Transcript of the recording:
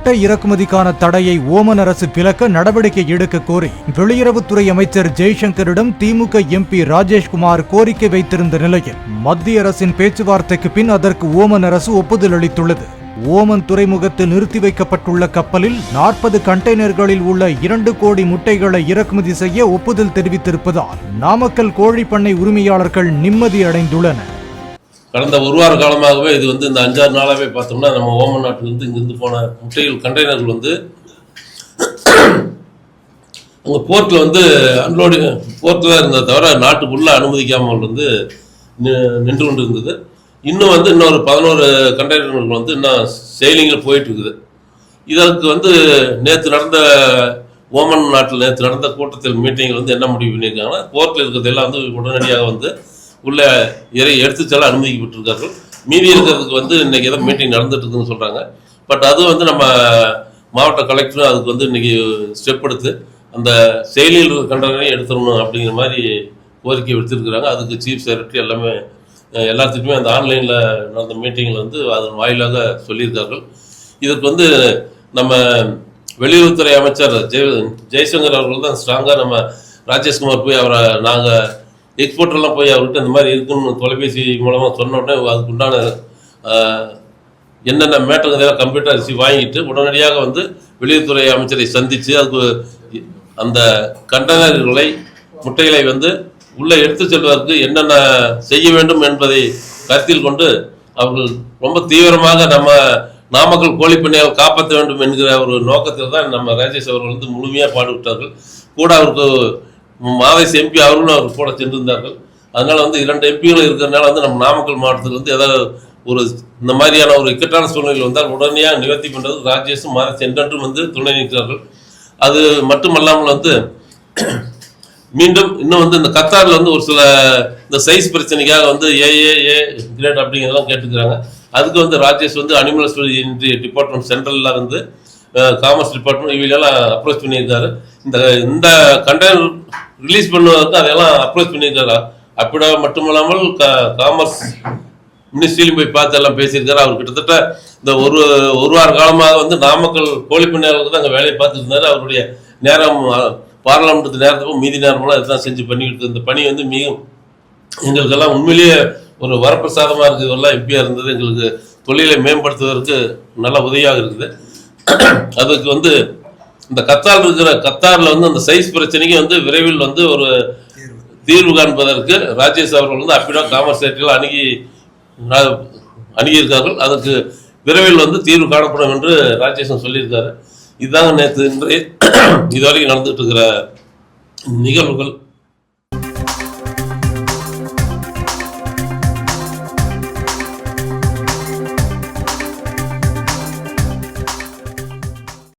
முட்டை இறக்குமதிக்கான தடையை ஓமன் அரசு விலக்க நடவடிக்கை எடுக்க கோரி வெளியுறவுத்துறை அமைச்சர் ஜெய்சங்கரிடம் திமுக எம்பி ராஜேஷ்குமார் கோரிக்கை வைத்திருந்த நிலையில் மத்திய அரசின் பேச்சுவார்த்தைக்கு பின் அதற்கு ஓமன் அரசு ஒப்புதல் அளித்துள்ளது. ஓமன் துறைமுகத்தில் நிறுத்தி வைக்கப்பட்டுள்ள கப்பலில் 40 கண்டெய்னர்களில் உள்ள 2 கோடி முட்டைகளை இறக்குமதி செய்ய ஒப்புதல் தெரிவித்திருப்பதால் நாமக்கல் கோழி பண்ணை உரிமையாளர்கள் நிம்மதி அடைந்துள்ளனர். கடந்த ஒரு வார காலமாகவே இது இந்த 5-6 நாளாகவே பார்த்தோம்னா நம்ம ஓமன் நாட்டிலிருந்து இங்கிருந்து போன முட்டைகள் கண்டெய்னர்கள் அங்கே போர்ட்டில் அன்லோடு போர்ட்டில் இருந்ததை தவிர நாட்டுக்குள்ளே அனுமதிக்காமல் நின்று கொண்டு இருந்தது. இன்னும் இன்னொரு 11 கண்டெய்னர்கள் இன்னும் செயலிங்கில் போயிட்டு இருக்குது. இதற்கு நேற்று நடந்த ஓமன் நாட்டில் நேற்று நடந்த கூட்டத்தில் மீட்டிங்கில் என்ன முடிவு பண்ணியிருக்காங்கன்னா, போர்ட்டில் இருக்கிறதெல்லாம் உடனடியாக உள்ள எடுத்து செல்ல அனுமதிக்கப்பட்டிருக்கார்கள். மீதி இருக்கிறதுக்கு இன்னைக்கு ஏதோ மீட்டிங் நடந்துட்டு இருக்குன்னு சொல்கிறாங்க. பட் அது நம்ம மாவட்ட கலெக்டரும் அதுக்கு இன்னைக்கு ஸ்டெப் எடுத்து அந்த செயலியில் இருக்கிற கண்டெய்னரையும் எடுத்துடணும் அப்படிங்கிற மாதிரி கோரிக்கை விடுத்திருக்கிறாங்க. அதுக்கு சீஃப் செக்ரட்டரி எல்லாத்துக்குமே அந்த ஆன்லைனில் நடந்த மீட்டிங்கில் அதன் வாயிலாக சொல்லியிருக்கார்கள். இதற்கு நம்ம வெளியுறவுத்துறை அமைச்சர் ஜெய்சங்கர் அவர்கள் தான் ஸ்ட்ராங்காக நம்ம ராஜேஷ்குமார் போய் அவரை நாங்கள் எக்ஸ்போர்ட்டர்லாம் போய் அவர்கிட்ட இந்த மாதிரி இருக்குன்னு தொலைபேசி மூலமாக சொன்ன உடனே அதுக்கு உண்டான என்னென்ன மேட்டர் கம்ப்யூட்டர் அரிசி வாங்கிட்டு உடனடியாக வெளியுறவுத்துறை அமைச்சரை சந்தித்து அதுக்கு அந்த கண்டெய்னர்களை முட்டைகளை உள்ளே எடுத்து செல்வதற்கு என்னென்ன செய்ய வேண்டும் என்பதை கருத்தில் கொண்டு அவர்கள் ரொம்ப தீவிரமாக நம்ம நாமக்கல் கோழிப்பண்ணையால் காப்பாற்ற வேண்டும் என்கிற ஒரு நோக்கத்தில் தான் நம்ம ராஜேஷ் அவர்கள் முழுமையாக பாடுவிட்டார்கள். கூட அவருக்கு மாவேஸ் எம்பி அவர்களும் அவர் கூட சென்றிருந்தார்கள். அதனால 2 எம்பிகளும் இருக்கிறதுனால நம்ம நாமக்கல் மாவட்டத்தில் ஏதாவது ஒரு இந்த மாதிரியான ஒரு இக்கட்டான சூழ்நிலை வந்தால் உடனடியாக நிவர்த்தி பண்ணுறது ராஜேஷும் மாவேஸ் என்றென்றும் துணை நிற்கிறார்கள். அது மட்டுமல்லாமல் மீண்டும் இன்னும் இந்த கத்தாரில் ஒரு சில இந்த சைஸ் பிரச்சனைக்காக ஏஏஏ கிரேட் அப்படிங்கிறதெல்லாம் கேட்டுக்கிறாங்க. அதுக்கு ராஜேஷ் அனிமல் ஹஸ்பண்டரி டிபார்ட்மெண்ட் சென்ட்ரலில் காமர்ஸ் டிபார்ட்மெண்ட் இவையெல்லாம் அப்ரோச் பண்ணியிருக்காரு. இந்த கண்டெய்னர் ரிலீஸ் பண்ணுவதற்கு அதையெல்லாம் அப்ரோச் பண்ணியிருக்காரு. அப்படி மட்டுமில்லாமல் காமர்ஸ் மினிஸ்ட்ரியிலும் போய் பார்த்து எல்லாம் பேசியிருக்காரு. அவர் கிட்டத்தட்ட இந்த ஒரு வார காலமாக நாமக்கல் கோழிப்பண்ணையாளருக்கு தான் அங்கே வேலையை பார்த்துட்டு இருந்தார். அவருடைய நேரம் பார்லிமெண்ட் நேரத்துக்கும் மீதி நேரமெல்லாம் இதுதான் செஞ்சு பண்ணிக்கிட்டு இந்த பணி மிகவும் எங்களுக்கெல்லாம் உண்மையிலேயே ஒரு வரப்பிரசாதமாக இருக்குது. இதெல்லாம் எம்பியாக இருந்தது எங்களுக்கு தொழிலை மேம்படுத்துவதற்கு நல்ல உதவியாக இருக்குது. அதுக்கு இந்த கத்தாரில் அந்த சைஸ் பிரச்சனைக்கு விரைவில் ஒரு தீர்வு காண்பதற்கு ராஜேஷ் அவர்கள் அப்பிடா காமர்ஸ் செக்ரட்டரியில் அணுகியிருக்கார்கள். அதுக்கு விரைவில் தீர்வு காணப்படும் என்று ராஜேஷன் சொல்லியிருக்காரு. இதுதாங்க நேற்று இன்றைய இதுவரைக்கும் நடந்துட்டு இருக்கிற நிகழ்வுகள்.